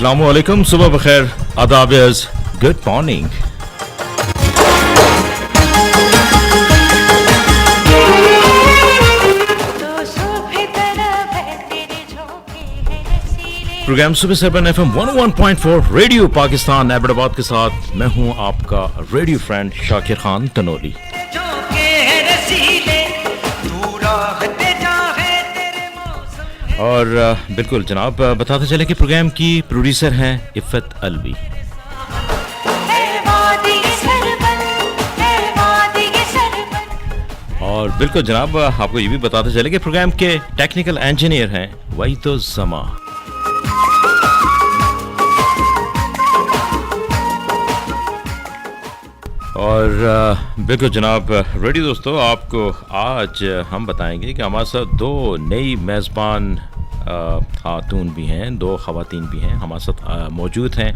अस्सलामुअलैकुम, सुबह बखैर, आदाब, गुड मॉर्निंग। प्रोग्राम सुबह सरबन FM 101.4 रेडियो पाकिस्तान एबटाबाद के साथ मैं हूं आपका रेडियो फ्रेंड शाकिर खान तनोली। और बिल्कुल जनाब, बताते चले कि प्रोग्राम की प्रोड्यूसर हैं इफ़त अलवी। और बिल्कुल जनाब, आपको ये भी बताते चले कि प्रोग्राम के टेक्निकल इंजीनियर हैं वही तो जमा। और बिल्कुल जनाब, रेडियो दोस्तों, आपको आज हम बताएंगे कि हमारे साथ दो नई मेज़बान खातून भी हैं, दो ख़वातीन भी हैं हमारे साथ मौजूद हैं।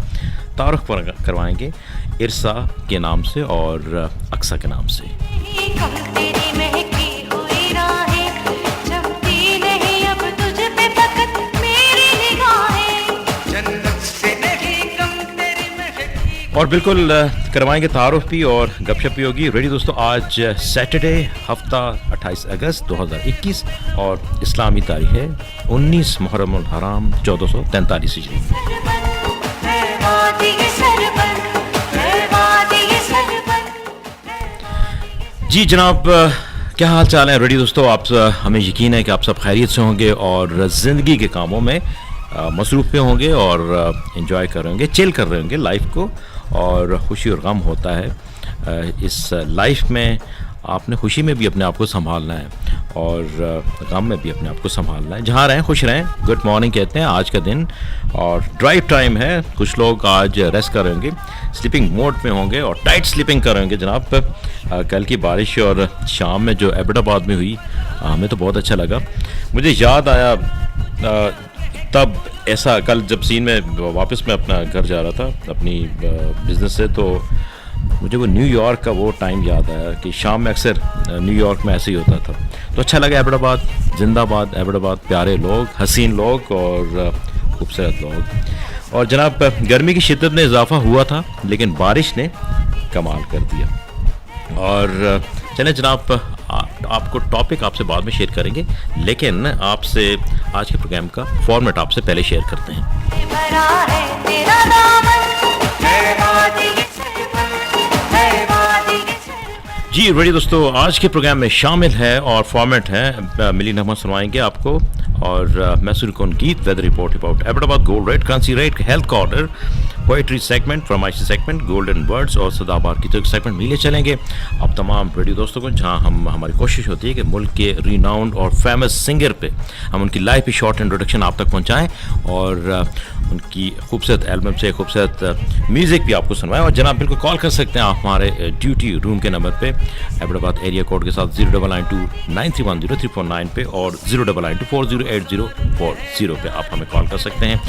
तारुफ करवाएंगे इरसा के नाम से और अक्सा के नाम से। और बिल्कुल करवाएंगे तारुफ भी और गपशप भी होगी। रेडी दोस्तों, आज सैटरडे, हफ्ता 28 अगस्त 2021 और इस्लामी तारीख है 19 मुहर्रम उल हराम 1443 हिजरी। जी जनाब, क्या हाल चाल है रेडी दोस्तों? आप हमें यकीन है कि आप सब खैरियत से होंगे और ज़िंदगी के कामों में मसरूफ़ पे होंगे और एंजॉय कर रहे होंगे, चिल कर रहे होंगे लाइफ को। और खुशी और गम होता है इस लाइफ में। आपने खुशी में भी अपने आप को संभालना है और गम में भी अपने आप को संभालना है। जहाँ रहें खुश रहें। गुड मॉर्निंग कहते हैं आज का दिन और ड्राइव टाइम है। कुछ लोग आज रेस्ट कर रहे होंगे, स्लीपिंग मोड में होंगे और टाइट स्लीपिंग कर रहे होंगे जनाब। कल की बारिश और शाम में जो एबटाबाद में हुई, हमें तो बहुत अच्छा लगा। मुझे याद आया तब ऐसा, कल जब सीन में वापस मैं अपना घर जा रहा था अपनी बिज़नेस से, तो मुझे वो न्यूयॉर्क का वो टाइम याद आया कि शाम में अक्सर न्यूयॉर्क में ऐसे ही होता था। तो अच्छा लगा। एबटाबाद जिंदाबाद, एबटाबाद प्यारे लोग, हसीन लोग और खूबसूरत लोग। और जनाब, गर्मी की शिद्दत में इजाफा हुआ था लेकिन बारिश ने कमाल कर दिया। और चलें जनाब, आपको टॉपिक आपसे बाद में शेयर करेंगे, लेकिन आपसे आज के प्रोग्राम का फॉर्मेट आपसे पहले शेयर करते हैं। जी रेडी दोस्तों, आज के प्रोग्राम में शामिल है और फॉर्मेट है मिली नगमा सुनवाएंगे आपको और मैसूर कौन गीत, weather report about Abbottabad, gold rate, currency rate, health corner, poetry segment, फरमाइशी सेगमेंट, गोल्डन वर्ड्स और सदाबहार की तो सेगमेंट मिले चलेंगे आप तमाम रेडियो दोस्तों को, जहां हमारी कोशिश होती है कि मुल्क के रिनाउंड और फेमस सिंगर पे हम उनकी लाइफ की शॉर्ट इंट्रोडक्शन आप तक पहुंचाएं और उनकी खूबसूरत एल्बम से खूबसूरत म्यूज़िक भी आपको सुनवाएं। और जनाब बिल्कुल कॉल कर सकते हैं आप हमारे ड्यूटी रूम के नंबर पे, एबटाबाद एरिया कोड के साथ 09929310 पे और 0992408040 पे आप हमें कॉल कर सकते हैं।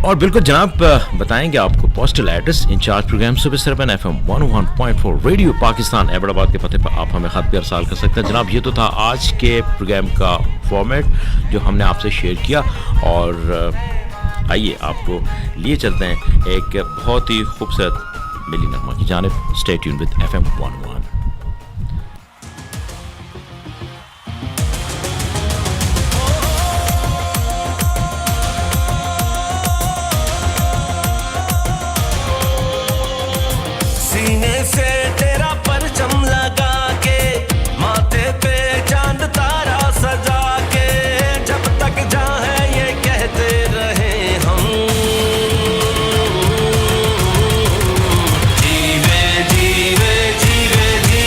और बिल्कुल जनाब, बताएंगे आपको पोस्टल एड्रेस। इंचार्ज प्रोग्राम सुबह सरबन FM 101.4 रेडियो पाकिस्तान एबटाबाद के पते पर आप हमें खत भी अरसाल कर सकते हैं। जनाब, ये तो था आज के प्रोग्राम का फॉर्मेट जो हमने आपसे शेयर किया। और आइए आपको लिए चलते हैं एक बहुत ही खूबसूरत मिली नगमा की जानिब। Stay tuned with FM 101। से तेरा परचम लगा के, माथे पे चांद तारा सजा के, जब तक जाए ये कहते रहे हम, जीवे जीवे जीवे जीवे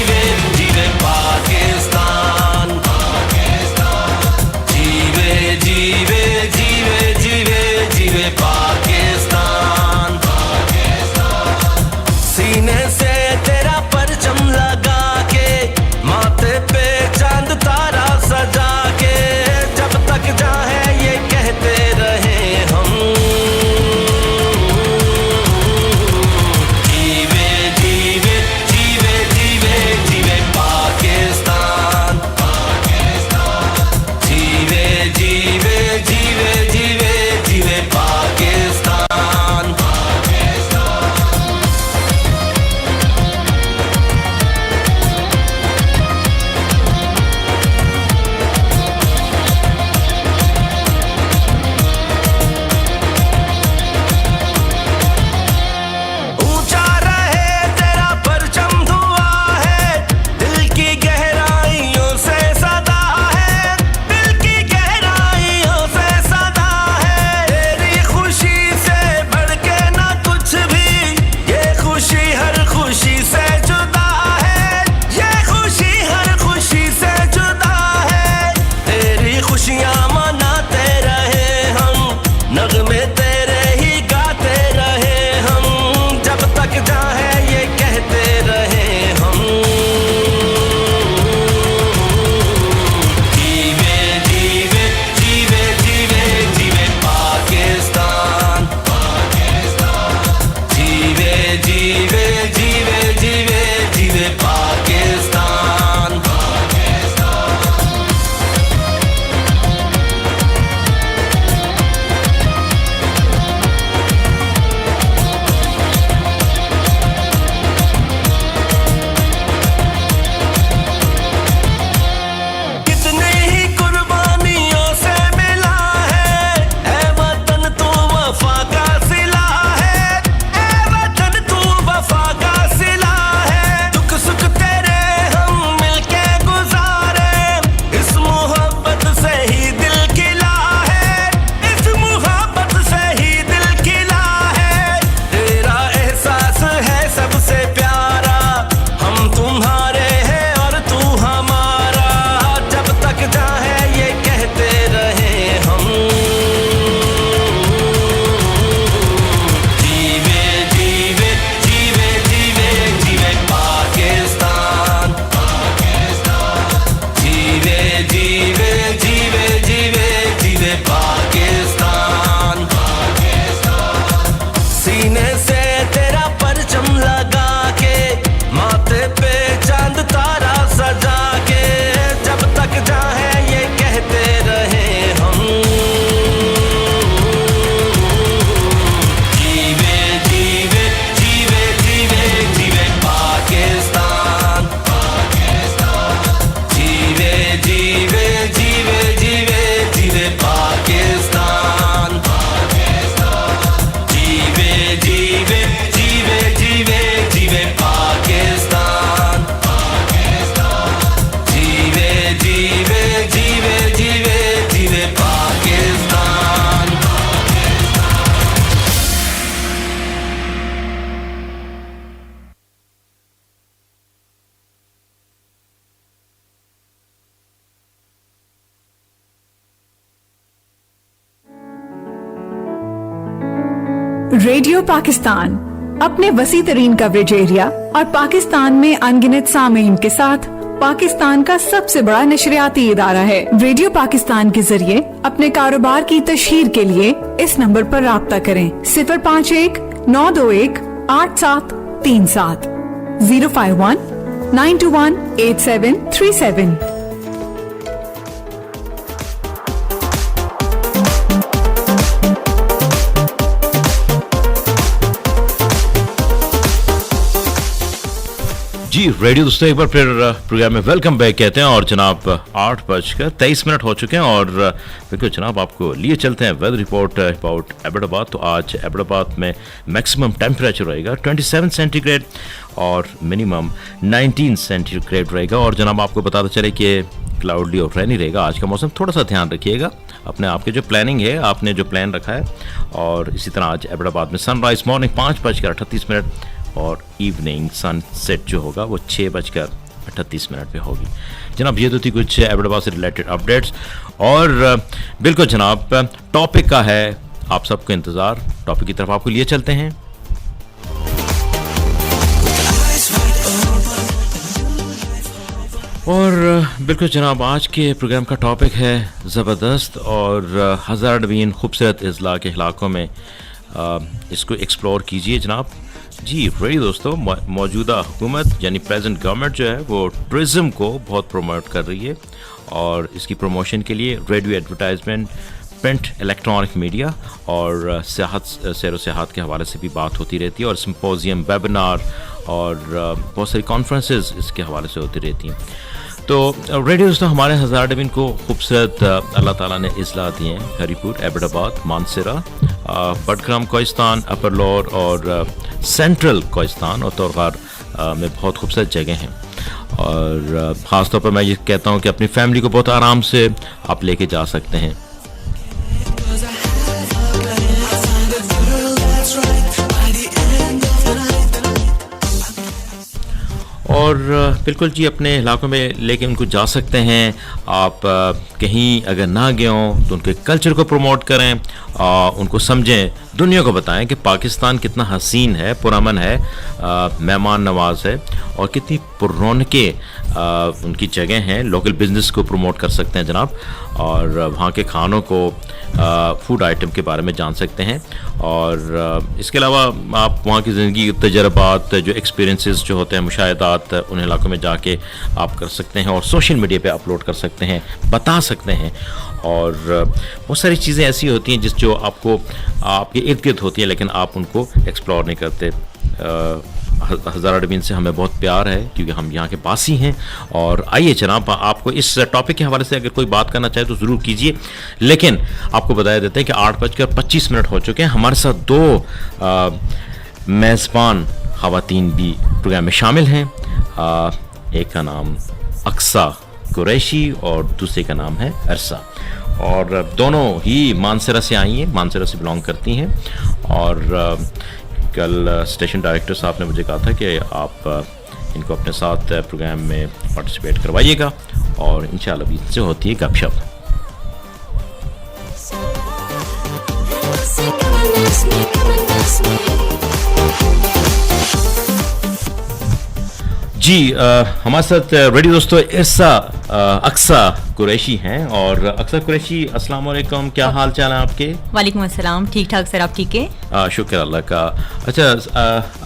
रेडियो पाकिस्तान अपने वसी तरीन कवरेज एरिया और पाकिस्तान में अनगिनत सामीन के साथ पाकिस्तान का सबसे बड़ा नशरियाती इदारा है। रेडियो पाकिस्तान के जरिए अपने कारोबार की तशहीर के लिए इस नंबर पर राब्ता करें 051-921-8737 051-921-8737। जी रेडियो दोस्तों एक बार फिर प्रोग्राम में वेलकम बैक कहते हैं। और जनाब 8:23 हो चुके हैं और बिल्कुल जनाब आपको लिए चलते हैं वेदर रिपोर्ट अबाउट एबटाबाद। तो आज एबटाबाद में मैक्सिमम टेम्परेचर रहेगा 27 सेंटीग्रेड और मिनिमम 19 सेंटीग्रेड रहेगा। और जनाब आपको बताते चले कि क्लाउडी और रेनी रहेगा आज का मौसम। थोड़ा सा ध्यान रखिएगा अपने आपके जो प्लानिंग है, आपने जो प्लान रखा है। और इसी तरह आज एबटाबाद में सनराइज मॉर्निंग 5:38 और इवनिंग सनसेट जो होगा वो 6:38 पे होगी। जनाब ये तो थी कुछ एबटाबाद से रिलेटेड अपडेट्स। और बिल्कुल जनाब टॉपिक का है आप सबको इंतज़ार। टॉपिक की तरफ आपको लिए चलते हैं। और बिल्कुल जनाब आज के प्रोग्राम का टॉपिक है ज़बरदस्त और हज़ार नवीन खूबसूरत अजला के इलाकों में इसको एक्सप्लोर कीजिए जनाब। जी रेडियो दोस्तों मौजूदा हुकूमत यानी प्रेजेंट गवर्नमेंट जो है वो टूरिज़म को बहुत प्रमोट कर रही है। और इसकी प्रमोशन के लिए radio advertisement, print, electronic media और सैर व सियाहत के हवाले से भी बात होती रहती है। और सिम्पोजियम, वेबिनार और बहुत सारी कॉन्फ्रेंसेस इसके हवाले से होती रहती हैं। तो रेडियो दोस्तों हमारे हज़ार नवीन को खूबसूरत अल्लाह ताला ने इज़ला दिए हैं। हरीपुर, एबटाबाद, मानसरा, बडग्राम कोहिस्तान, अपर लोअर और सेंट्रल कोहिस्तान और तोरगार में बहुत खूबसूरत जगह हैं। और ख़ास तौर पर मैं ये कहता हूँ कि अपनी फैमिली को बहुत आराम से आप लेके जा सकते हैं। और बिल्कुल जी अपने इलाकों में लेके उनको जा सकते हैं आप। कहीं अगर ना गए हों तो उनके कल्चर को प्रमोट करें, उनको समझें, दुनिया को बताएं कि पाकिस्तान कितना हसीन है, पुरअमन है, मेहमान नवाज है और कितनी पुररौनके उनकी जगह हैं। लोकल बिजनेस को प्रमोट कर सकते हैं जनाब। और वहाँ के खानों को, फूड आइटम के बारे में जान सकते हैं। और इसके अलावा आप वहाँ की ज़िंदगी, तजर्बात, जो एक्सपीरियंसेस जो होते हैं, मुशाहिदात, उन इलाकों में जाके आप कर सकते हैं और सोशल मीडिया पे अपलोड कर सकते हैं, बता सकते हैं। और बहुत सारी चीज़ें ऐसी होती हैं जो आपको आपके इर्द गिर्द होती हैं लेकिन आप उनको एक्सप्लोर नहीं करते। हज़ार नवीन से हमें बहुत प्यार है क्योंकि हम यहाँ के पासी हैं। और आइए जनाब आपको इस टॉपिक के हवाले से अगर कोई बात करना चाहे तो ज़रूर कीजिए। लेकिन आपको बताया देते हैं कि 8:25 हो चुके हैं। हमारे साथ दो मेज़बान ख़वातीन भी प्रोग्राम में शामिल हैं। एक का नाम अक्सा कुरैशी और दूसरे का नाम है अरसा। और दोनों ही मानसरा से आई हैं, मानसरा से बिलोंग करती हैं। और कल स्टेशन डायरेक्टर साहब ने मुझे कहा था कि आप इनको अपने साथ प्रोग्राम में पार्टिसिपेट करवाइएगा और इंशाल्लाह भी इनसे होती है गपशप। जी हमारे साथ रेडियो दोस्तों अक्सा कुरैशी हैं। और अक्सा कुरैशी अस्सलाम वालेकुम, क्या हाल चाल है आपके? वालेकुम अस्सलाम, ठीक ठाक सर, आप ठीक है? शुक्र अल्लाह का। अच्छा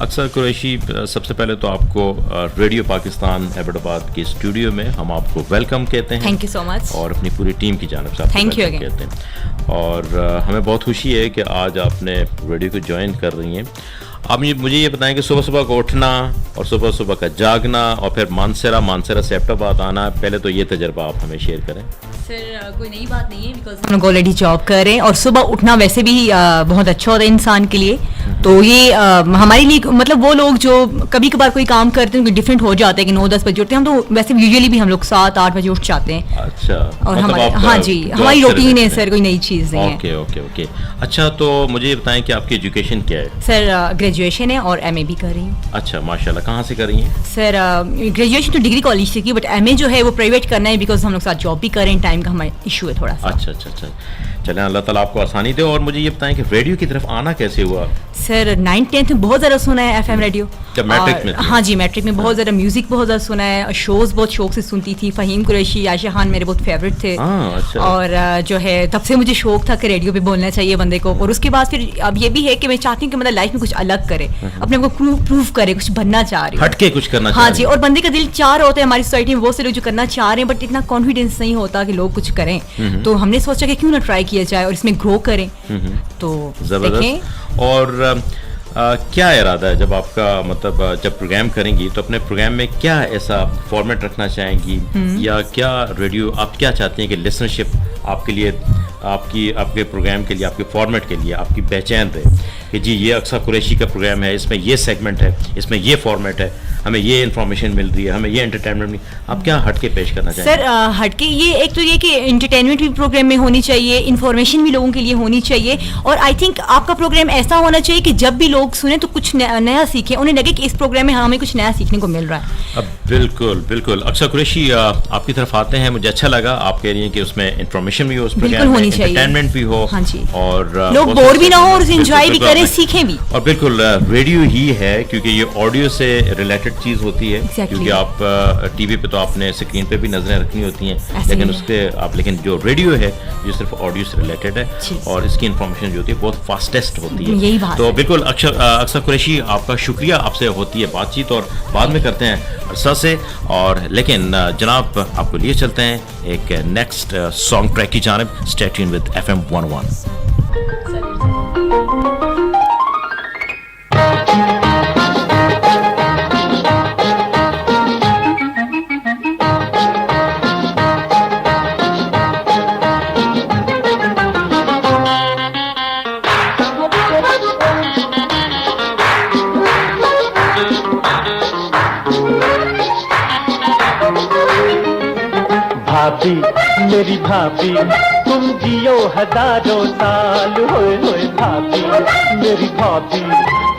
अक्सा कुरैशी, सबसे पहले तो आपको रेडियो पाकिस्तान एबटाबाद के स्टूडियो में हम आपको वेलकम कहते हैं। Thank you so much. और अपनी पूरी टीम की जानिब से आपको थैंक यू वेलकम कहते हैं। और हमें बहुत खुशी है कि आज आपने रेडियो को ज्वाइन कर रही हैं। आप मुझे ये बताएं कि सुबह सुबह को उठना और सुबह सुबह का जागना और फिर मानसरा से एबटाबाद आना, पहले तो ये तजर्बा आप हमें शेयर करें। सर कोई नई बात नहीं है बिकॉज हम लोग ऑलरेडी जॉब कर रहे हैं और सुबह उठना वैसे भी बहुत अच्छा होता है इंसान के लिए। तो ये हमारे लिए मतलब वो लोग जो कभी कभार कोई काम करते हैं उनको डिफरेंट हो जाता है कि 9-10 बजे उठते हैं। हम तो वैसे यूजुअली भी हम लोग 7-8 बजे उठ जाते हैं। अच्छा। और हमारे हाँ जी हमारी रूटीन है सर, कोई नई चीज़ नहीं है। Okay okay okay. अच्छा तो मुझे ये बताएं कि आपकी एजुकेशन क्या है? सर ग्रेजुएशन है और MA भी कर रही हूँ। अच्छा माशाल्लाह, कहाँ से कर रही हैं? सर ग्रेजुएशन तो डिग्री कॉलेज से की, बट MA जो है वो प्राइवेट करना है बिकॉज हम लोग साथ जॉब भी कर रहे हैं, टाइम का हमारा इशू है थोड़ा सा। अच्छा अच्छा अच्छा। चलें, अल्लाह ताला आपको आसानी दे। और मुझे ये बताएं कि रेडियो की तरफ आना कैसे हुआ? सर 9th-10th में बहुत ज़्यादा सुना है FM रेडियो। जब मैट्रिक में थी? हाँ जी, मैट्रिक में बहुत ज़्यादा म्यूज़िक बहुत ज़्यादा सुना है, शोज़ बहुत शौक से सुनती थी। फ़हीम कुरैशी, आयशा खान मेरे बहुत फेवरेट थे। अच्छा। और जो है तब से मुझे शौक था कि रेडियो पे बोलना चाहिए बंदे को। और उसके बाद फिर अब ये भी है कि मैं चाहती हूँ कि मतलब लाइफ में कुछ अलग करे, अपने को प्रूव करे, कुछ बनना चाह रही हूँ, हटके कुछ करना हाँ चाह जी। रही और बंदे का दिल चाह रहा होता है, हमारी सोसाइटी में बहुत से लोग जो करना चाह रहे हैं बट इतना कॉन्फिडेंस नहीं होता कि लोग कुछ करें। तो हमने सोचा कि क्यों ना ट्राई किया जाए और इसमें ग्रो करें। तो जबरदस्त। और क्या इरादा है जब आपका मतलब जब प्रोग्राम करेंगी तो अपने प्रोग्राम में क्या ऐसा फॉर्मेट रखना चाहेंगी, या क्या रेडियो आप क्या चाहती हैं कि लिसनरशिप आपके लिए, आपके प्रोग्राम के लिए, आपके फॉर्मेट के लिए आपकी पहचान रहे कि जी ये अक्सर कुरैशी का प्रोग्राम है, इसमें ये सेगमेंट है, इसमें ये फॉर्मेट है, हमें ये इन्फॉर्मेशन मिल रही है, हमें ये एंटरटेनमेंट मिली, आप क्या हटके पेश करना चाहेंगे? सर हटके ये एक तो ये कि एंटरटेनमेंट भी प्रोग्राम में होनी चाहिए, इन्फॉर्मेशन भी लोगों के लिए होनी चाहिए। और आई थिंक आपका प्रोग्राम ऐसा होना चाहिए कि जब भी लोग सुने तो कुछ नया सीखें, उन्हें लगे कि इस प्रोग्राम में हमें कुछ नया सीखने को मिल रहा है। अब बिल्कुल बिल्कुल। अक्सर कुरैशी आपकी तरफ आते हैं, मुझे अच्छा लगा, आप कह रही हैं कि उसमें इन्फॉर्मेशन भी हो, उस प्रोग्राम में एंटरटेनमेंट भी हो, हाँ जी, और लोग बोर भी ना हो और एंजॉय भी करें, सीखें भी। और बिल्कुल रेडियो ही है क्योंकि ये ऑडियो से रिलेटेड चीज होती है। क्योंकि आप टीवी पे तो आपने स्क्रीन पे भी नजरें रखनी होती हैं, लेकिन जो रेडियो है ये सिर्फ ऑडियो से रिलेटेड है और इसकी इन्फॉर्मेशन जो होती है बहुत फास्टेस्ट होती है। यही बात तो बिल्कुल अक्सर कुरैशी आपका शुक्रिया, आपसे होती है बातचीत और बाद में करते हैं अरसा से। और लेकिन जनाब आपको लिए चलते हैं एक नेक्स्ट सॉन्ग ट्रैक की जानिब। Stay tuned with FM 101। भाभी मेरी भाभी तुम जियो हजारों साल, होए होए भाभी मेरी भाभी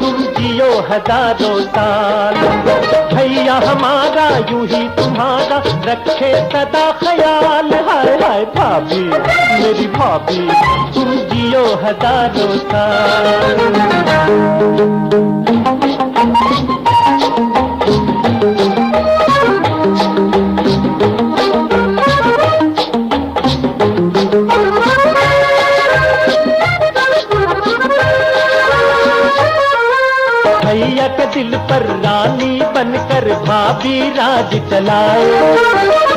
तुम जियो हजारों साल। भैया हमारा यूं ही तुम्हारा रखे सदा ख्याल, हाय हाय भाभी मेरी भाभी तुम जियो हजारों साल। भैया के दिल पर रानी बनकर भाभी राज चलाए,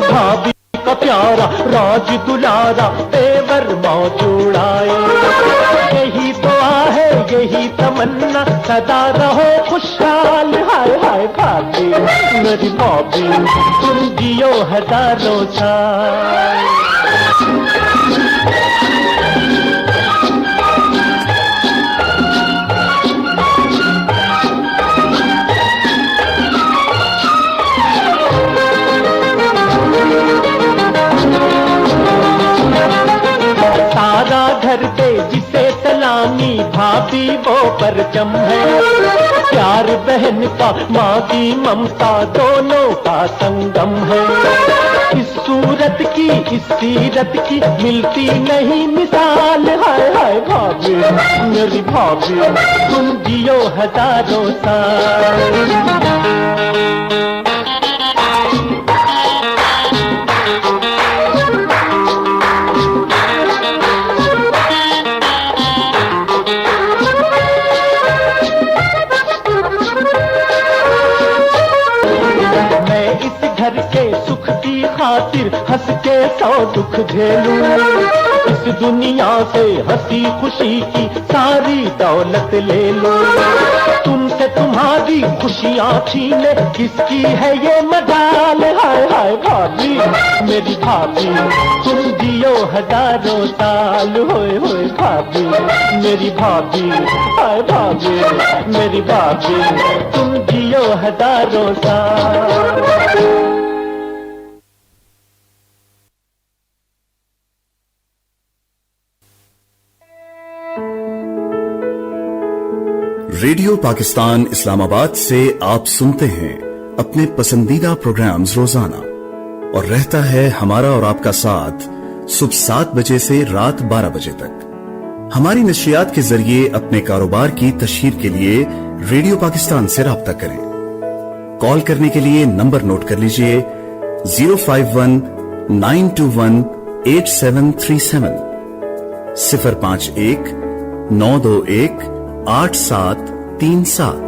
भाभी का प्यारा राज दुलारा तेवर मौज उड़ाए। यही दुआ है यही तमन्ना सदा रहो खुशहाल, हाय हाय भाभी मेरी भाभी तुम जियो हजारों साल। सारा घर पे जिसे सलामी भाभी वो परचम है, प्यार बहन का माँ की ममता दोनों का संगम है। इस सूरत की इस सीरत की मिलती नहीं मिसाल, हाय हाय भाभी मेरी भाभी तुम जियो हजारों साल। घर के सुख की खातिर हंस के 100 दुख झेलूं, इस दुनिया से हंसी खुशी की सारी दौलत ले लूं। तुमसे तुम्हारी खुशियाँ छीने किसकी है ये मजाल, हाय हाय भाभी मेरी भाभी तुम जियो हजारों साल, होए होए भाभी मेरी भाभी, हाय भाभी मेरी भाभी तुम जियो हजारों साल। रेडियो पाकिस्तान इस्लामाबाद से आप सुनते हैं अपने पसंदीदा प्रोग्राम्स रोजाना, और रहता है हमारा और आपका साथ सुबह 7 बजे से रात 12 बजे तक। हमारी नशरियात के जरिए अपने कारोबार की तशहीर के लिए रेडियो पाकिस्तान से राब्ता करें। कॉल करने के लिए नंबर नोट कर लीजिए 051-921-8737 051-921-8737।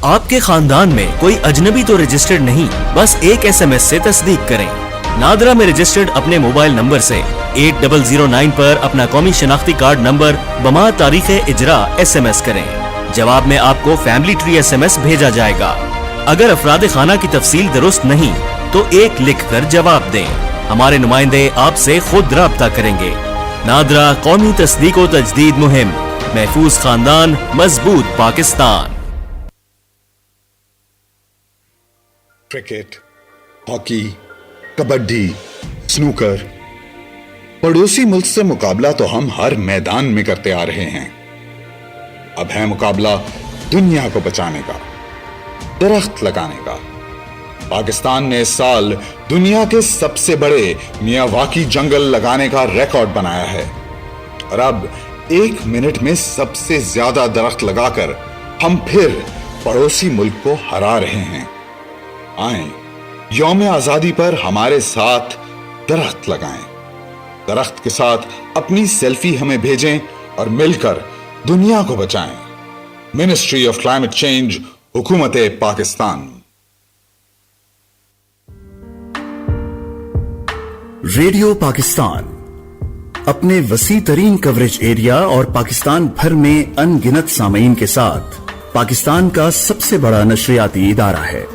आपके खानदान में कोई अजनबी तो रजिस्टर्ड नहीं, बस एक SMS से तस्दीक करें। नादरा में रजिस्टर्ड अपने मोबाइल नंबर से 8009 पर अपना कौमी शनाख्ती कार्ड नंबर बमा तारीख इजरा SMS करें। जवाब में आपको फैमिली ट्री SMS भेजा जाएगा। अगर अफराद खाना की तफसील दुरुस्त नहीं तो एक लिख कर जवाब दें। हमारे नुमाइंदे आपसे खुद राब्ता करेंगे। नादरा कौमी तस्दीक व तजदीद मुहिम, महफूज खानदान, मजबूत Pakistan. Cricket, hockey, kabaddi, snooker, पड़ोसी मुल्क से मुकाबला तो हम हर मैदान में करते आ रहे हैं। अब है मुकाबला दुनिया को बचाने का, दरख्त लगाने का। पाकिस्तान ने इस साल दुनिया के सबसे बड़े मियावाकी जंगल लगाने का रिकॉर्ड बनाया है और अब 1 मिनट में सबसे ज्यादा दरख्त लगाकर हम फिर पड़ोसी मुल्क को हरा रहे हैं। आए यौम आजादी पर हमारे साथ दरख्त लगाएं। दरख्त के साथ अपनी सेल्फी हमें भेजें और मिलकर दुनिया को बचाएं। मिनिस्ट्री ऑफ क्लाइमेट चेंज, हुकूमत पाकिस्तान। रेडियो पाकिस्तान अपने वसी तरीन कवरेज एरिया और पाकिस्तान भर में अनगिनत सामीन के साथ पाकिस्तान का सबसे बड़ा नशरियाती इदारा है।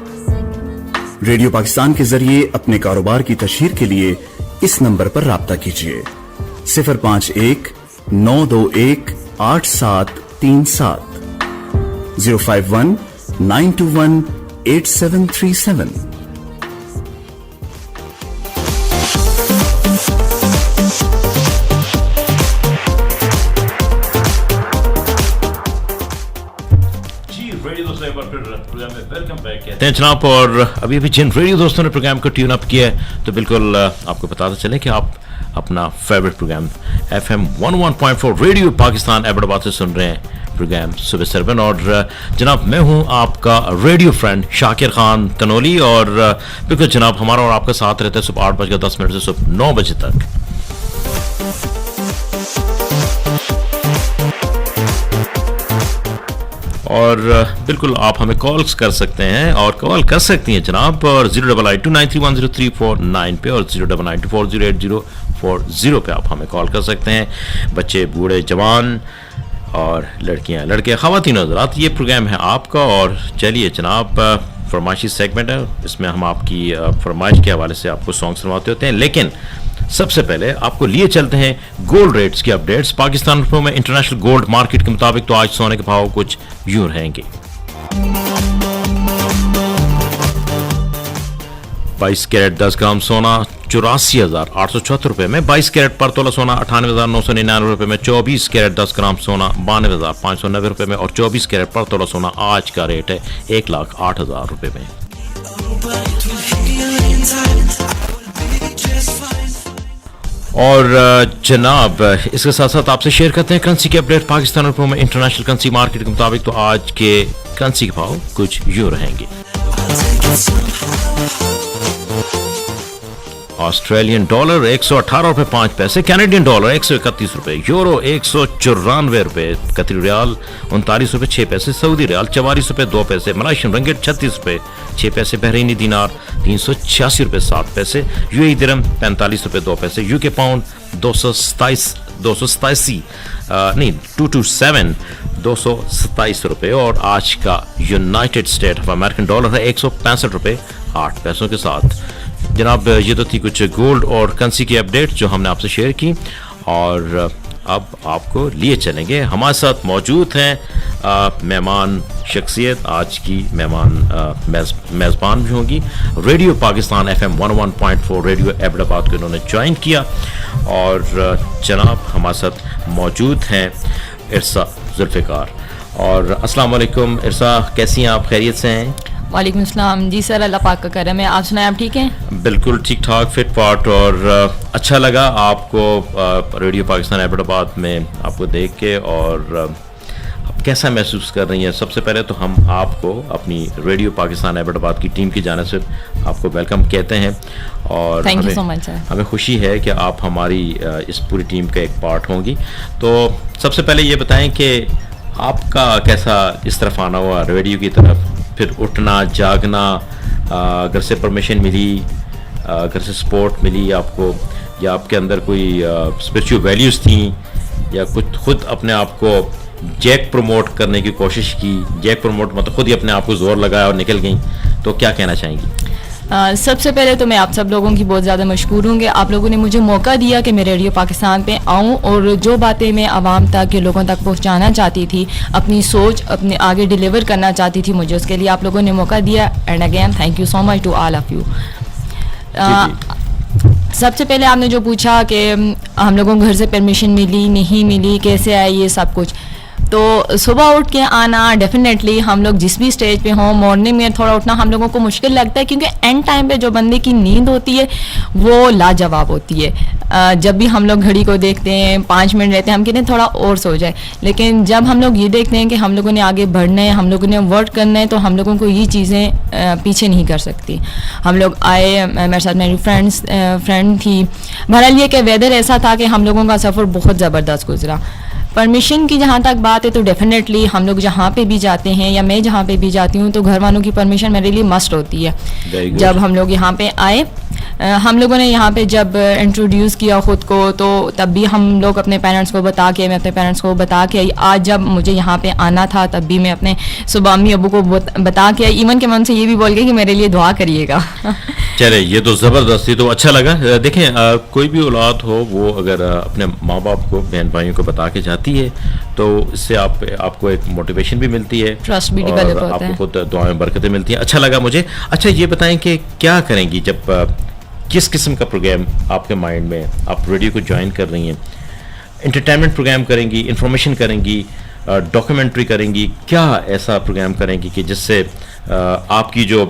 रेडियो पाकिस्तान के जरिए अपने कारोबार की तशहीर के लिए इस नंबर पर राब्ता कीजिए 051-921-8737 051-921-8737। वेलकम बैक कहते हैं जनाब। और अभी जिन रेडियो दोस्तों ने प्रोग्राम को ट्यून अप किया है तो बिल्कुल आपको बताते चले कि आप अपना favourite programme FM 101.4 radio Pakistan Abbottabad से सुन रहे हैं। प्रोग्राम सुबह सरबन और जनाब मैं हूं आपका रेडियो फ्रेंड शाकिर खान तनोली और बिल्कुल जनाब हमारा और आपका साथ रहता है सुबह 8:10 से सुबह 9 बजे तक। और बिल्कुल आप हमें कॉल्स कर सकते हैं और कॉल कर सकती हैं जनाब और 08829310349 पे और 099240804 पे आप हमें कॉल कर सकते हैं। बच्चे, बूढ़े, जवान और लड़कियां, लड़के, ख़वातीन हज़रात, ये प्रोग्राम है आपका। और चलिए जनाब फरमाइशी सेगमेंट है, इसमें हम आपकी फरमाइश के हवाले से आपको सॉन्ग सुनवाते होते हैं। लेकिन सबसे पहले आपको लिए चलते हैं गोल्ड रेट्स की अपडेट्स। पाकिस्तान में इंटरनेशनल गोल्ड मार्केट के मुताबिक तो आज सोने के भाव कुछ यूं रहेंगे। 22 कैरेट 10 ग्राम सोना 84,874 रुपए में, 22 कैरेट पर तोला सोना 98,999 रुपए में, 24 कैरेट 10 ग्राम सोना 92,590 रुपए में और 24 कैरेट पर तोला सोना आज का रेट है 1,08,000 रुपए में। और जनाब इसके साथ साथ आपसे शेयर करते हैं करेंसी के अपडेट। पाकिस्तान रुपयों में इंटरनेशनल करेंसी मार्केट के मुताबिक तो आज के करेंसी के भाव कुछ यूं रहेंगे। ऑस्ट्रेलियन डॉलर 118 रुपए 5 पैसे, कैनेडियन डॉलर 131 रुपए, यूरो 194 रुपए, कतरी रियाल 39 रुपए 6 पैसे, सऊदी रियाल 44 रुपए 2 पैसे, मलाइशियन रिंगिट 36 रुपए 6 पैसे, बहरीनी दिनार 386 रुपए 7 पैसे, यूएई दिरहम 45 रुपए 2 पैसे, यूके पाउंड 227 रुपए और आज का United state of American dollar है 165 रुपए 8 पैसों के साथ। जनाब ये तो थी कुछ गोल्ड और करेंसी की अपडेट जो हमने आपसे शेयर की। और अब आपको लिए चलेंगे, हमारे साथ मौजूद हैं मेहमान शख्सियत, आज की मेहमान मेज़बान भी होंगी। Radio Pakistan FM 101.4 radio Abbottabad को इन्होंने ज्वाइन किया। और जनाब हमारे साथ मौजूद हैं इरसा जुल्फ़िकार। और अस्सलाम वालेकुम इरसा, कैसी हैं आप? खैरियत से हैं? वालेकुम अस्सलाम जी सर, अल्लाह पाक का करम है। आप सुनाएं, आप ठीक हैं? बिल्कुल ठीक ठाक, फिट फाट, और अच्छा लगा आपको रेडियो पाकिस्तान एबटाबाद में आपको देख के। और आप कैसा महसूस कर रही हैं? सबसे पहले तो हम आपको अपनी रेडियो पाकिस्तान एबटाबाद की टीम की जानिब से आपको वेलकम कहते हैं। और thank you so much sir. हमें खुशी है कि आप हमारी इस पूरी टीम का एक पार्ट होंगी। तो सबसे पहले ये बताएं कि आपका कैसा इस तरफ आना हुआ रेडियो की तरफ, फिर उठना जागना, घर से परमिशन मिली, घर से सपोर्ट मिली आपको, या आपके अंदर कोई स्पिरिचुअल वैल्यूज़ थी, या कुछ खुद अपने आप को जैक प्रमोट करने की कोशिश की? जैक प्रमोट मतलब खुद ही अपने आप को जोर लगाया और निकल गई, तो क्या कहना चाहेंगी? सबसे पहले तो मैं आप सब लोगों की बहुत ज़्यादा मशकूर हूँ कि आप लोगों ने मुझे मौका दिया कि मैं रेडियो पाकिस्तान पे आऊँ, और जो बातें मैं आवाम तक के लोगों तक पहुँचाना चाहती थी, अपनी सोच अपने आगे डिलीवर करना चाहती थी, मुझे उसके लिए आप लोगों ने मौका दिया। And again thank you so much to all of you. सबसे पहले आपने जो पूछा कि हम लोगों को घर से परमिशन मिली नहीं मिली, कैसे आई, ये सब कुछ, तो सुबह उठ के आना डेफिनेटली हम लोग जिस भी स्टेज पे हों, मॉर्निंग में थोड़ा उठना हम लोगों को मुश्किल लगता है, क्योंकि एंड टाइम पे जो बंदे की नींद होती है वो लाजवाब होती है। जब भी हम लोग घड़ी को देखते हैं 5 मिनट रहते हैं, हम कहते हैं थोड़ा और सो जाए, लेकिन जब हम लोग ये देखते हैं कि हम लोगों ने आगे बढ़ना है, हम लोगों ने वर्क करना है, तो हम लोगों को ये चीज़ें पीछे नहीं कर सकती। हम लोग आए, मेरे साथ मेरी फ्रेंड थी, बहरहाल ये कि वेदर ऐसा था कि हम लोगों का सफ़र बहुत ज़बरदस्त गुजरा। परमिशन की जहाँ तक बात है तो डेफिनेटली हम लोग जहाँ पे भी जाते हैं, या मैं जहाँ पे भी जाती हूँ, तो घर वालों की परमिशन मेरे लिए मस्ट होती है। जब हम लोग यहाँ पे आए, हम लोगों ने यहाँ पे जब इंट्रोड्यूस किया ख़ुद को, तो तब भी हम लोग अपने पेरेंट्स को बता के, मैं अपने पेरेंट्स को बता के आई। आज जब मुझे यहाँ पे आना था तब भी मैं अपने सुबह अम्मी अबू को बता के आई, इवन के मन से ये भी बोल गए कि मेरे लिए दुआ करिएगा। चले, ये तो ज़बरदस्ती, तो अच्छा लगा। देखें, कोई भी औलाद हो वो अगर अपने माँ बाप को, बहन भाइयों को बता के जाती है, तो इससे आपको एक मोटिवेशन भी मिलती है, ट्रस्ट भी डेवलप होता है, आपको खुद दुआएं बरकतें मिलती हैं। अच्छा लगा मुझे। अच्छा, ये बताएं कि क्या करेंगी जब किस किस्म का प्रोग्राम आपके माइंड में, आप रेडियो को ज्वाइन कर रही हैं? एंटरटेनमेंट प्रोग्राम करेंगी, इंफॉर्मेशन करेंगी, डॉक्यूमेंट्री करेंगी, क्या ऐसा प्रोग्राम करेंगी कि जिससे आपकी जो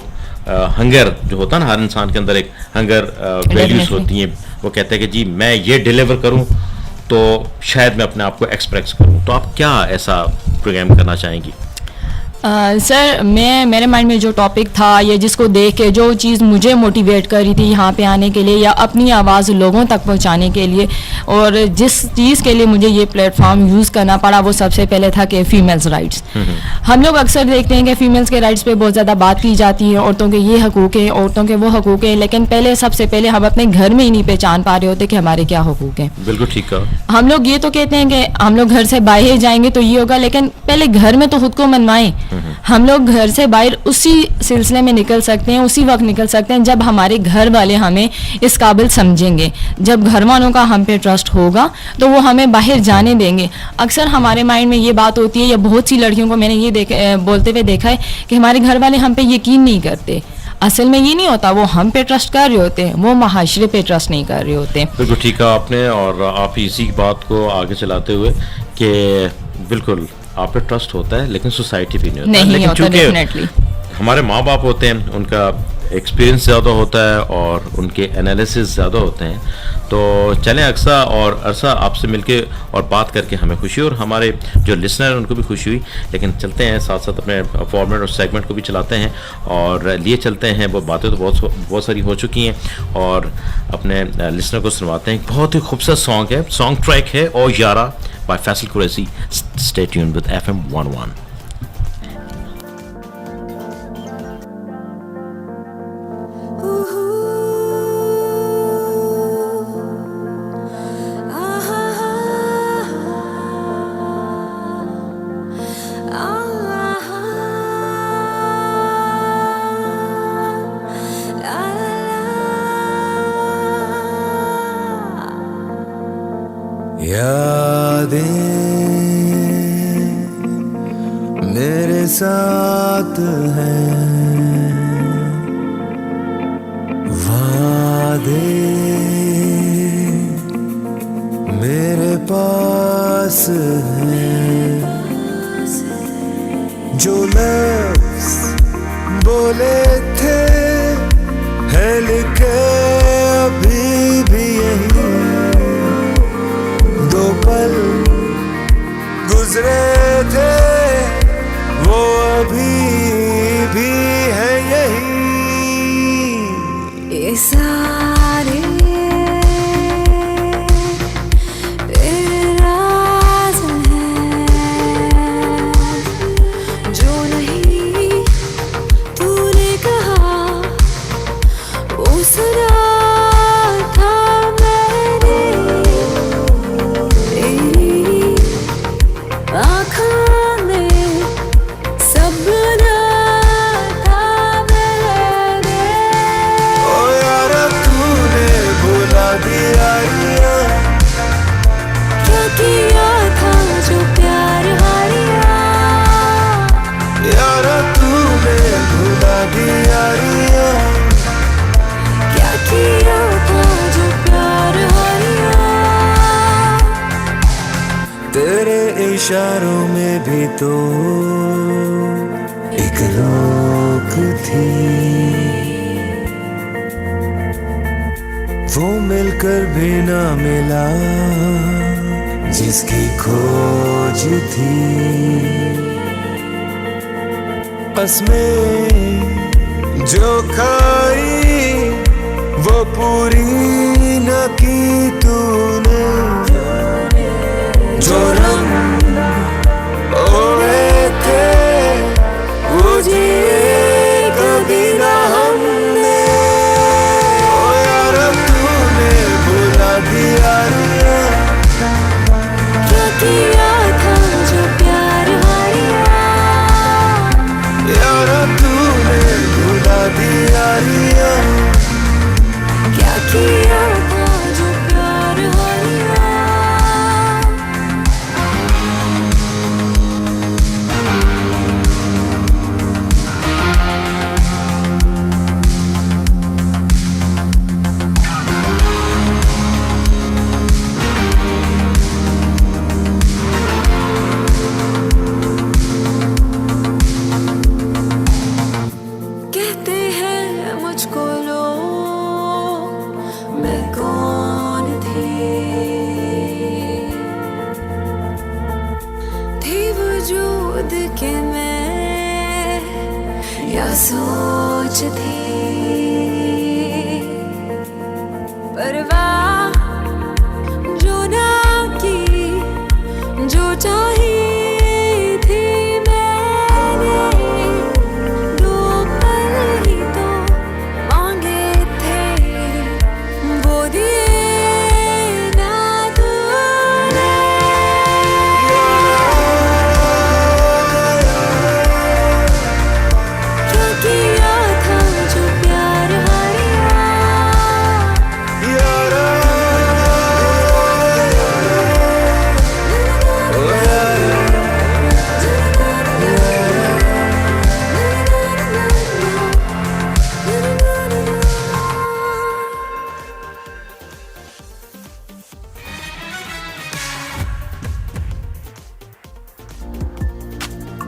हंगर जो होता है ना, हर इंसान के अंदर एक हंगर वैल्यूज होती हैं, वो कहते हैं कि जी मैं ये डिलीवर करूं तो शायद मैं अपने आप को एक्सप्रेस करूं, तो आप क्या ऐसा प्रोग्राम करना चाहेंगी? सर, मेरे माइंड में जो टॉपिक था, ये जिसको देख के जो चीज़ मुझे मोटिवेट कर रही थी यहाँ पे आने के लिए, या अपनी आवाज़ लोगों तक पहुँचाने के लिए, और जिस चीज़ के लिए मुझे ये प्लेटफॉर्म यूज़ करना पड़ा, वो सबसे पहले था कि फ़ीमेल्स राइट्स। हम लोग अक्सर देखते हैं कि फ़ीमेल्स के राइट्स पे बहुत ज़्यादा बात की जाती है, औरतों के ये हकूक़ हैं, औरतों के वो हकूक़ हैं, लेकिन सबसे पहले हम अपने घर में ही नहीं पहचान पा रहे होते कि हमारे क्या हकूक़ हैं। बिल्कुल ठीक कहा। हम लोग ये तो कहते हैं कि हम लोग घर से बाहर जाएंगे तो ये होगा, लेकिन पहले घर में तो खुद को मनवाएं। हम लोग घर से बाहर उसी सिलसिले में निकल सकते हैं, उसी वक्त निकल सकते हैं जब हमारे घर वाले हमें इस काबिल समझेंगे। जब घर वालों का हम पे ट्रस्ट होगा तो वो हमें बाहर जाने देंगे। अक्सर हमारे माइंड में ये बात होती है, या बहुत सी लड़कियों को मैंने ये बोलते हुए देखा है कि हमारे घर वाले हम पे यकीन नहीं करते। असल में ये नहीं होता, वो हम पे ट्रस्ट कर रहे होते हैं, वो माशरे पे ट्रस्ट नहीं कर रहे होते। बिल्कुल ठीक कहा आपने, और आप इसी बात को आगे चलाते हुए कि बिल्कुल आप पे ट्रस्ट होता है, लेकिन सोसाइटी भी नहीं होता। नहीं होता, डेफिनेटली। हमारे माँ बाप होते हैं, उनका एक्सपीरियंस ज़्यादा होता है और उनके एनालिसिस ज़्यादा होते हैं। तो चलें, अक्सा और अरसा, आपसे मिलके और बात करके हमें खुशी, और हमारे जो लिसनर हैं उनको भी खुशी हुई। लेकिन चलते हैं साथ साथ अपने फॉर्मेट और सेगमेंट को भी चलाते हैं, और लिए चलते हैं। वो बातें तो बहुत सारी हो चुकी हैं, और अपने लिसनर को सुनवाते हैं। बहुत ही खूबसूरत सॉन्ग है, सॉन्ग ट्रैक है O Yaara by Faisal Qureshi. Stay tuned with FM 101। मेरे साथ हैं, वादे मेरे पास हैं, जो लफ्ज़ बोले थे है लिखे अभी भी यही, दो पल गुजरे थे वो अभी भी है यही। ये सारे तेरे राज हैं जो नहीं तूने कहा वो सुना था मैंने तेरी आँखों में सपना था मैंने। ओ यार तूने भुला दिया ये, क्या किया था जो प्यार हारिया, यार तूने भुला दिया ये, क्या किया था जो प्यार हारिया। तेरे इशारों में भी तो एक रोक थी, वो मिलकर भी ना मिला जिसकी खोज थी। कसमें जो खाई वो पूरी न की तूने, जो रंग ओढ़े थे वो जिए कभी ना हमने। ओ यार तूने भुला दिया ये, क्या किया था जो प्यार हारिया, यार तूने भुला दिया ये, क्या किया था जो प्यार हारिया। कहते हैं मुझको लोग मैं कौन थी वजूद के मैं या सोच थी। परवाह जो ना की जो चाही थी मैंने, दो पल ही तो मांगे थे वो दिए ना तूने। क्या किया था जो प्यार हारिया, यार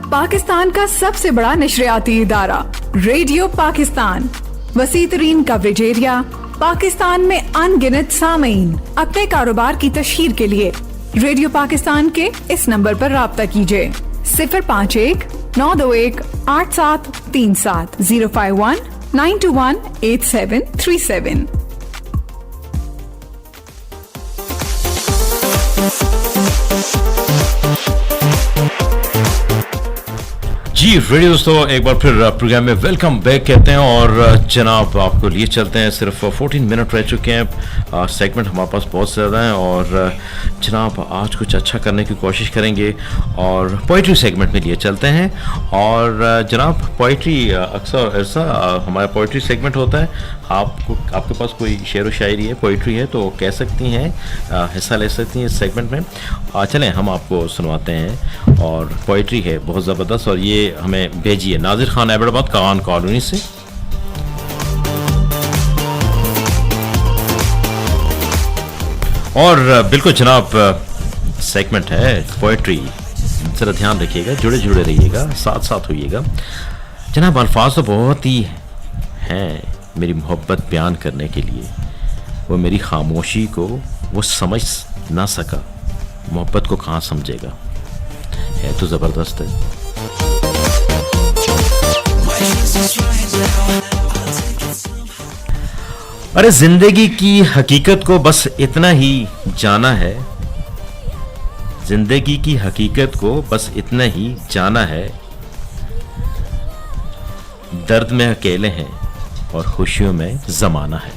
पाकिस्तान का सबसे बड़ा नशरियाती इदारा रेडियो पाकिस्तान, वसी तरीन कवरेज एरिया, पाकिस्तान में अनगिनत सामीन। अपने कारोबार की तशहीर के लिए रेडियो पाकिस्तान के इस नंबर पर राब्ता कीजिए 051-921-8737 051-921-8737। जी रेडियो दोस्तों, एक बार फिर प्रोग्राम में वेलकम बैक कहते हैं। और जनाब आपको लिए चलते हैं, सिर्फ 14 मिनट रह चुके हैं, सेगमेंट हमारे पास बहुत ज़्यादा हैं और जनाब आज कुछ अच्छा करने की कोशिश करेंगे और पोइट्री सेगमेंट में लिए चलते हैं। और जनाब पोइट्री अक्सर ऐसा हमारा पोइट्री सेगमेंट होता है, आपके पास कोई शेर व शायरी है, पोइट्री है तो कह सकती हैं, हिस्सा ले सकती हैं इस सेगमेंट में। चलें हम आपको सुनवाते हैं और पोइट्री है बहुत ज़बरदस्त और ये हमें भेजी है नाजिर खान एबटाबाद कान कॉलोनी से। और बिल्कुल जनाब सेगमेंट है पोइट्री, जरा ध्यान रखिएगा, जुड़े जुड़े रहिएगा, साथ साथ होइएगा। जनाब अल्फाज तो बहुत ही हैं मेरी मोहब्बत बयान करने के लिए, वो मेरी खामोशी को वो समझ ना सका, मोहब्बत को कहाँ समझेगा, है तो ज़बरदस्त है। अरे जिंदगी की हकीकत को बस इतना ही जाना है, जिंदगी की हकीकत को बस इतना ही जाना है, दर्द में अकेले हैं और खुशियों में जमाना है।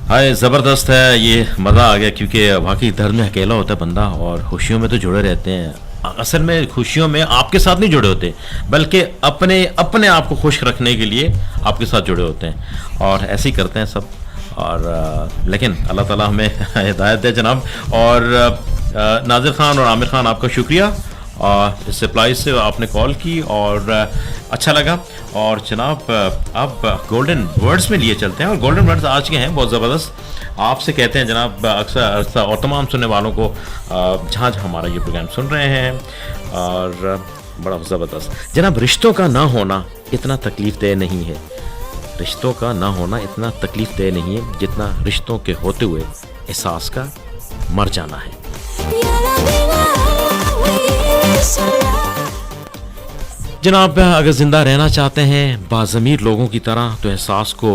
हाय ज़बरदस्त है, ये मज़ा आ गया क्योंकि वाकई दर्द में अकेला होता है बंदा और खुशियों में तो जुड़े रहते हैं। असल में खुशियों में आपके साथ नहीं जुड़े होते बल्कि अपने अपने आप को खुश रखने के लिए आपके साथ जुड़े होते हैं और ऐसे ही करते हैं सब। और लेकिन अल्लाह ताला हमें हिदायत दे जनाब। और नाज़िर ख़ान और आमिर ख़ान आपका शुक्रिया, इस सप्लाई से आपने कॉल की और अच्छा लगा। और जनाब अब गोल्डन वर्ड्स में लिए चलते हैं और गोल्डन वर्ड्स आज के हैं बहुत ज़बरदस्त। आपसे कहते हैं जनाब अक्सर और तमाम सुनने वालों को जहाँ जहाँ हमारा ये प्रोग्राम सुन रहे हैं और बड़ा ज़बरदस्त जनाब, रिश्तों का ना होना इतना तकलीफ़ दे नहीं है, रिश्तों का ना होना इतना तकलीफ़ दे नहीं है जितना रिश्तों के होते हुए एहसास का मर जाना है। जनाब अगर जिंदा रहना चाहते हैं बाज़मीर लोगों की तरह तो एहसास को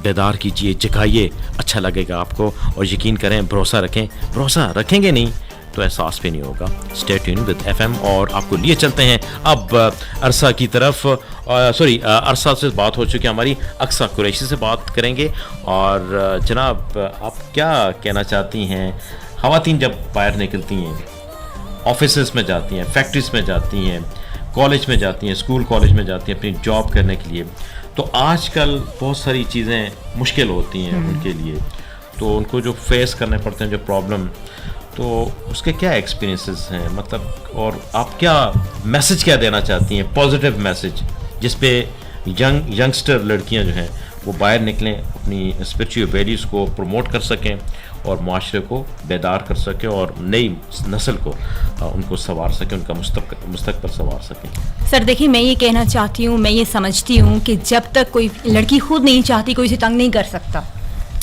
बेदार कीजिए, जगाइए, अच्छा लगेगा आपको और यकीन करें, भरोसा रखें, भरोसा रखेंगे नहीं तो एहसास भी नहीं होगा। स्टे ट्यून विद एफएम और आपको लिए चलते हैं अब अरसा की तरफ। अरसा से बात हो चुकी है हमारी, अक्सा कुरैशी से बात करेंगे। और जनाब आप क्या कहना चाहती हैं, ख़वातीन जब बाहर निकलती हैं, ऑफिसेस में जाती हैं, फैक्ट्रीज में जाती हैं, कॉलेज में जाती हैं, स्कूल कॉलेज में जाती हैं अपनी जॉब करने के लिए, तो आजकल बहुत सारी चीज़ें मुश्किल होती हैं उनके लिए, तो उनको जो फेस करने पड़ते हैं जो प्रॉब्लम, तो उसके क्या एक्सपीरियंसेस हैं, मतलब और आप क्या मैसेज क्या देना चाहती हैं, पॉजिटिव मैसेज जिस पे यंगस्टर लड़कियां जो हैं वो बाहर निकलें, अपनी स्पिरिचुअल वैल्यूज़ को प्रमोट कर सकें और माशरे को बेदार कर सकें और नई नस्ल को उनको संवार सकें, उनका मुस्तकबिल संवार सकें। सर देखिए, मैं ये कहना चाहती हूँ, मैं ये समझती हूँ कि जब तक कोई लड़की खुद नहीं चाहती कोई उसे तंग नहीं कर सकता,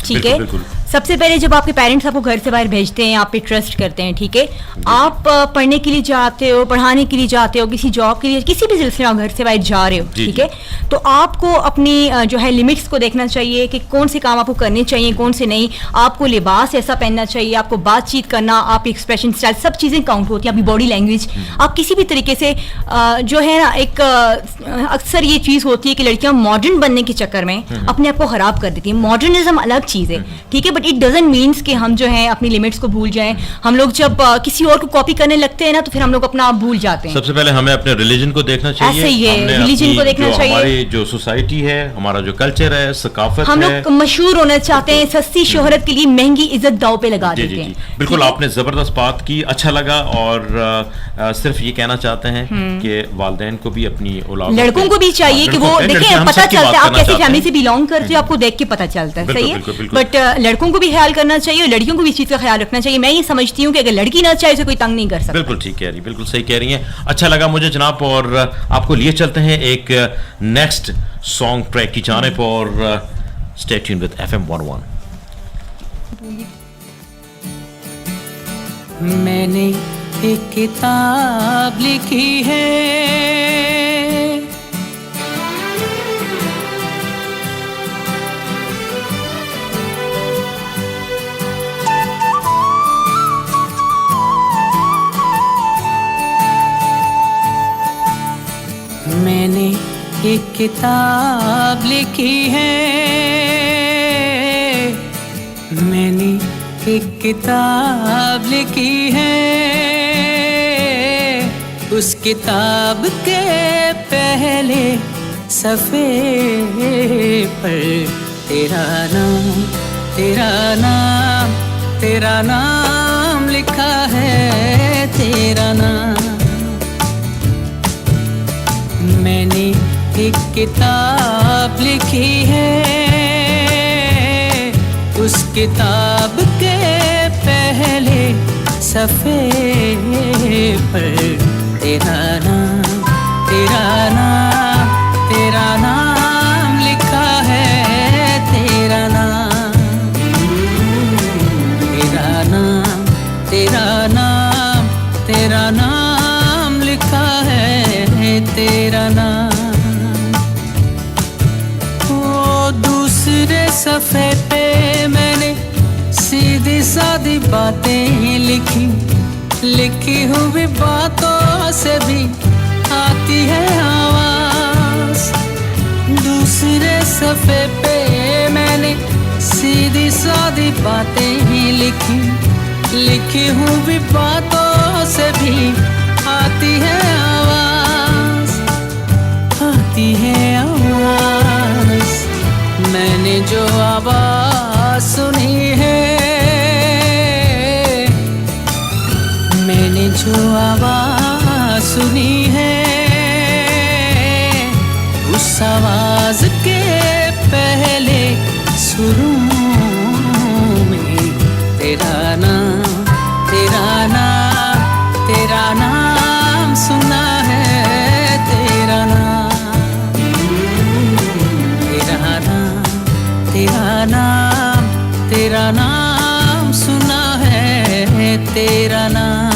ठीक है। सबसे पहले जब आपके पेरेंट्स आपको घर से बाहर भेजते हैं, आप पे ट्रस्ट करते हैं, ठीक है, आप पढ़ने के लिए जाते हो, पढ़ाने के लिए जाते हो, किसी जॉब के लिए, किसी भी सिलसिले में घर से बाहर जा रहे हो, ठीक है, तो आपको अपनी जो है लिमिट्स को देखना चाहिए कि कौन से काम आपको करने चाहिए, कौन से नहीं। आपको लिबास ऐसा पहनना चाहिए, आपको बातचीत करना, आप एक्सप्रेशन स्टाइल, सब चीज़ें काउंट होती हैं, आपकी बॉडी लैंग्वेज। आप किसी भी तरीके से जो है ना, एक अक्सर ये चीज़ होती है कि लड़कियाँ मॉडर्न बनने के चक्कर में अपने आप को ख़राब कर देती हैं। मॉडर्निज्म अलग चीज़ है, ठीक है, बट इट डजंट मीन्स कि हम जो है अपनी लिमिट्स को भूल जाएं। हम लोग जब किसी और को कॉपी करने लगते हैं ना, तो फिर हम लोग अपना आप भूल जाते हैं। सबसे पहले हमें अपने रिलीजन को देखना चाहिए, ऐसे ही है, रिलीजन को देखना चाहिए, हमारी जो सोसाइटी है, हमारा जो कल्चर है, सकाफत हम लोग मशहूर होना चाहते हैं, सस्ती शोहरत के लिए महंगी इज्जत दाव पे लगा देते हैं। बिल्कुल, आपने जबरदस्त बात की, अच्छा लगा। और सिर्फ ये कहना चाहते हैं कि वालिदैन को भी अपनी औलाद, लड़कों को भी चाहिए कि वो देखें, पता चलता है आप कैसे फैमिली से बिलोंग करते हो, आपको देख के पता चलता है, सही है। बट लड़कों को भी ख्याल करना चाहिए और लड़कियों को भी इस चीज़ का ख्याल रखना चाहिए। मैं ये समझती हूँ कि अगर लड़की ना चाहे तो कोई तंग नहीं कर सकता। बिल्कुल ठीक कह रही, बिल्कुल सही कह रही हैं। अच्छा लगा मुझे जनाब, और आपको लिए चलते हैं एक नेक्स्ट सॉन्ग ट्रैक की जानिब और स्टे ट्यून्ड विद FM 101। मैंने एक किताब लिखी है, मैंने एक किताब लिखी है, मैंने एक किताब लिखी है, उस किताब के पहले सफ़े पर तेरा नाम, तेरा नाम, तेरा नाम लिखा है, तेरा नाम। मैंने एक किताब लिखी है, उस किताब के पहले सफ़े पर तेरा नाम लिखा है, तेरा नाम। ओ दूसरे सफ़े पे मैंने सीधी सादी बातें लिखी, लिखी हुई बातों से भी आती है आवाज़। दूसरे सफ़े पे मैंने सीधी सादी बातें लिखी, लिखी हुई बातों से भी आती है आवाज़, आती है आवाज़। मैंने जो आवाज़ सुनी है, मैंने जो आवाज़ सुनी है, उस आवाज़ के पहले सुरों में तेरा नाम, तेरा नाम, तेरा नाम सुना है, तेरा नाम, तेरा नाम, तेरा नाम, तेरा नाम सुना है, तेरा नाम।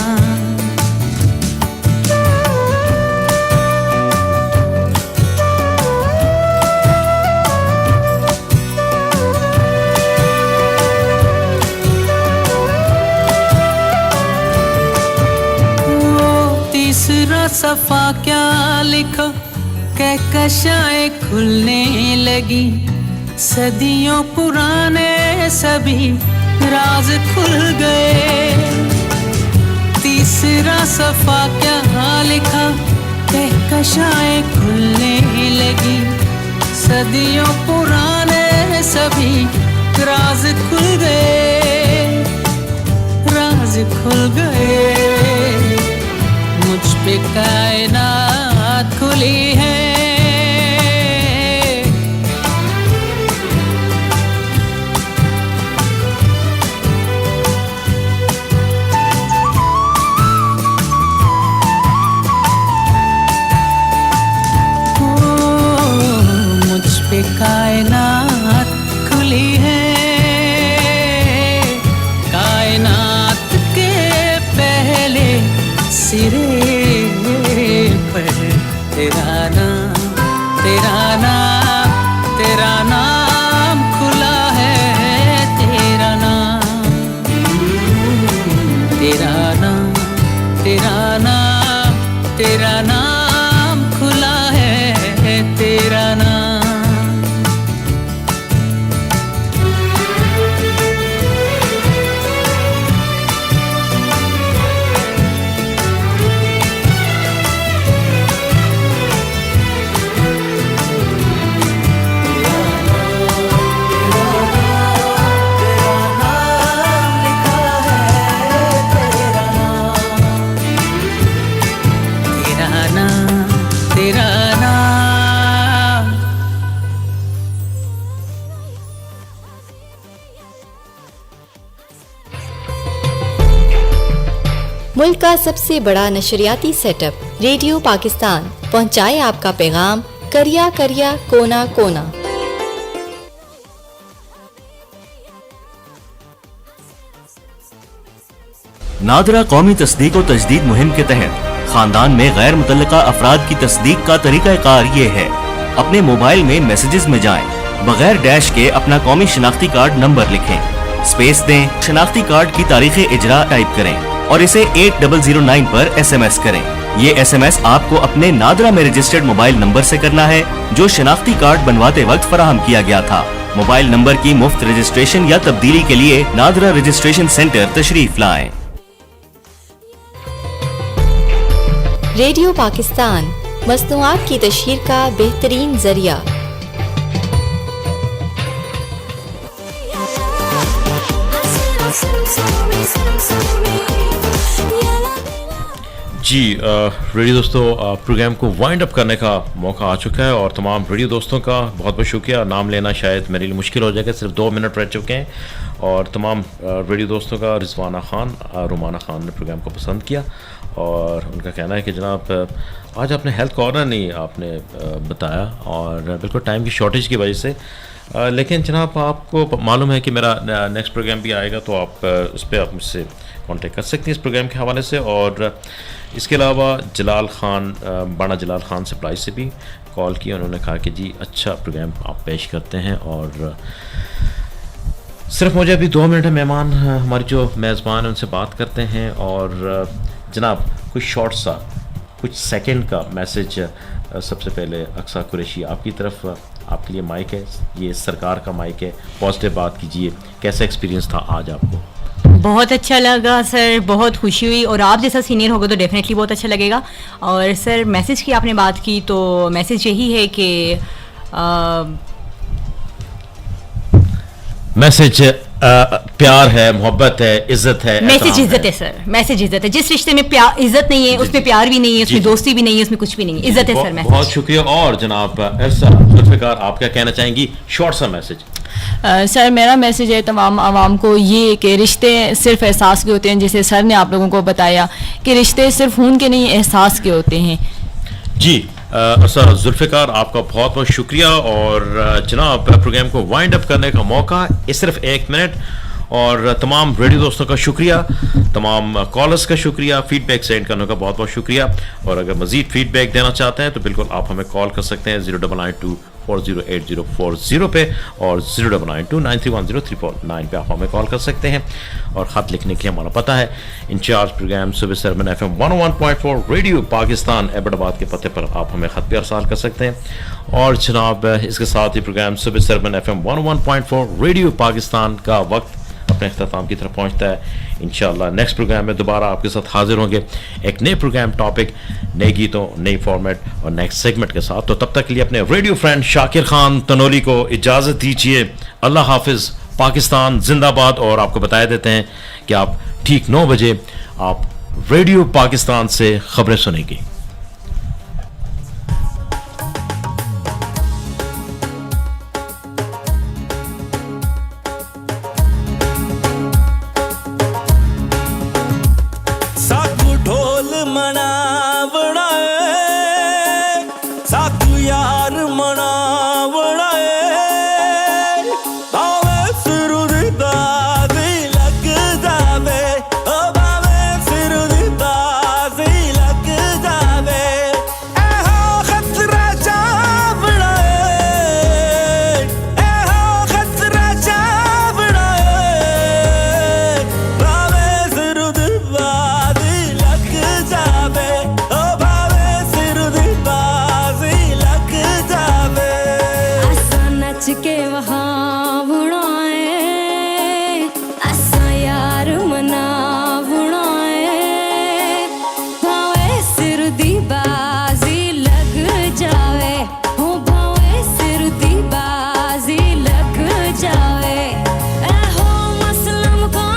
सफ़ा क्या लिखा, कहकशाएं खुलने लगी, सदियों पुराने सभी राज खुल गए। तीसरा सफ़ा क्या लिखा, कहकशाएं खुलने लगी, सदियों पुराने सभी राज खुल गए, राज खुल गए। मुझ पे कायनात खुली है, मुझ पे कायनात खुली है। कायनात के पहले सिरे पर तेरा नाम, तेरा नाम, तेरा नाम खुला है, तेरा नाम, तेरा नाम, तेरा नाम, तेरा नाम खुला है, तेरा नाम। मुल्क का सबसे बड़ा नशरियाती सेटअप रेडियो पाकिस्तान पहुंचाए आपका पैगाम करिया करिया कोना कोना। नादरा कौमी तस्दीक व तजदीद मुहिम के तहत खानदान में गैर मुतल्लका अफराद की तस्दीक का तरीक़ाकार ये है, अपने मोबाइल में मैसेजेस में जाएं, बगैर डैश के अपना कौमी शनाख्ती कार्ड नंबर लिखें, स्पेस दें, शनाख्ती कार्ड की तारीख इजरा टाइप करें और इसे 8009 पर SMS करें। ये SMS आपको अपने नादरा में रजिस्टर्ड मोबाइल नंबर से करना है जो शनाख्ती कार्ड बनवाते वक्त फराहम किया गया था। मोबाइल नंबर की मुफ्त रजिस्ट्रेशन या तब्दीली के लिए नादरा रजिस्ट्रेशन सेंटर तशरीफ लाएं। रेडियो पाकिस्तान मसनूआत की तशहीर का बेहतरीन जरिया। जी रेडियो दोस्तों, प्रोग्राम को वाइंड अप करने का मौका आ चुका है और तमाम रेडियो दोस्तों का बहुत बहुत शुक्रिया। नाम लेना शायद मेरे लिए मुश्किल हो जाएगा, सिर्फ 2 मिनट रह चुके हैं और तमाम रेडियो दोस्तों का रिजवाना खान, रुमाना खान ने प्रोग्राम को पसंद किया और उनका कहना है कि जनाब आज आपने हेल्थ कॉर्नर नहीं आपने बताया और बिल्कुल टाइम की शॉर्टेज की वजह से, लेकिन जनाब आपको मालूम है कि मेरा नेक्स्ट प्रोग्राम भी आएगा तो आप उस पर आप मुझसे कांटेक्ट कर सकती हैं इस प्रोग्राम के हवाले से। और इसके अलावा जलाल खान, बाना जलाल खान सप्लाई से भी कॉल की, उन्होंने कहा कि जी अच्छा प्रोग्राम आप पेश करते हैं। और सिर्फ मुझे अभी 2 मिनट मेहमान हमारी जो मेज़बान है उनसे बात करते हैं। और जनाब कुछ शॉर्ट सा, कुछ सेकंड का मैसेज सबसे पहले अक्सा कुरैशी आपकी तरफ, आपके लिए माइक है, ये सरकार का माइक है, पॉजिटिव बात कीजिए, कैसा एक्सपीरियंस था आज आपको? बहुत अच्छा लगा सर, बहुत खुशी हुई, और आप जैसा सीनियर होगा तो डेफिनेटली बहुत अच्छा लगेगा। और सर मैसेज की आपने बात की तो मैसेज यही है कि मैसेज प्यार है, मोहब्बत है, इज्जत है। मैसेज इज्जत है सर, मैसेज इज्जत है। जिस रिश्ते में प्यार इज्जत नहीं है उसमें प्यार भी नहीं है, उसमें दोस्ती भी नहीं है, उसमें कुछ भी नहीं है, इज्जत है सर। मैसेज बहुत शुक्रिया। और जनाब इरसा जुल्फिकार आप क्या कहना चाहेंगी? शॉर्ट सा मैसेज। सर मेरा मैसेज है तमाम आवाम को ये कि रिश्ते सिर्फ एहसास के होते हैं, जैसे सर ने आप लोगों को बताया कि रिश्ते सिर्फ खून के नहीं एहसास के होते हैं। जी सर जुल्फिकार आपका बहुत बहुत शुक्रिया। और जनाब प्रोग्राम को वाइंड अप करने का मौका है सिर्फ 1 मिनट। और तमाम रेडियो दोस्तों का शुक्रिया, तमाम कॉलर्स का शुक्रिया, फीडबैक सेंड करने का बहुत बहुत शुक्रिया। और अगर मजीद फीडबैक देना चाहते हैं तो बिल्कुल आप हमें कॉल कर सकते हैं 0992408040 पे और 0992931039 पे आप हमें कॉल कर सकते हैं। और ख़त लिखने के लिए हमारा पता है इंचार्ज प्रोग्राम सुबह सरमन FM 101.4 रेडियो पाकिस्तान एबटाबाद के पते पर आप हमें ख़त भी अरसाल कर सकते हैं। और जनाब इसके साथ ही प्रोग्राम सुबह सरमन FM 101.4 रेडियो पाकिस्तान का वक्त अपने अख्ताम की तरफ पहुंचता है। इंशाल्लाह नेक्स्ट प्रोग्राम में दोबारा आपके साथ हाजिर होंगे एक नए प्रोग्राम, टॉपिक, नए गीतों, नई फॉर्मेट और नेक्स्ट सेगमेंट के साथ। तो तब तक के लिए अपने रेडियो फ्रेंड शाकिर खान तनोली को इजाज़त दीजिए। अल्लाह हाफिज़, पाकिस्तान जिंदाबाद। और आपको बता देते हैं कि आप ठीक 9 बजे आप रेडियो पाकिस्तान से खबरें सुनेंगे। साकू ढोल मनावड़ा है, साकू यार मनावड़ा है, भावे सिरू दी दादी लग जावे, ओ भावे सिरू दी दादी लग जावे, एहो खतरा चावड़ा है, एहो खतरा चावड़ा है, भावे सिरू दी बाजी लग जावे, ओ भावे सिरू दी बाजी लग जावे। असा नच के वहाँ बुढ़ाए, असा यार मना बुढ़ाए, भावे सिर दी बाजी लग जावे, हो भावे सिर दी बाजी लग जावे, एहो मसलम का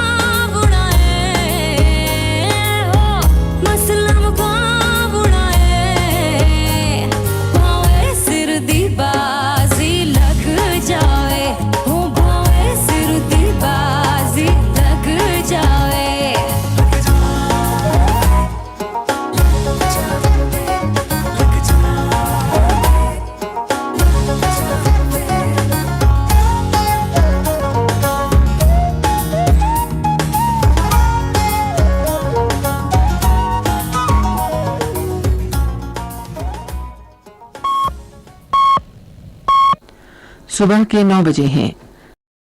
बुढ़ाए, हो मसलम का बुढ़ाए, भावे सिर दी बाजी लग जावे, हो भावे सिर दी बाजी लग जावे। सुबह के 9 बजे हैं।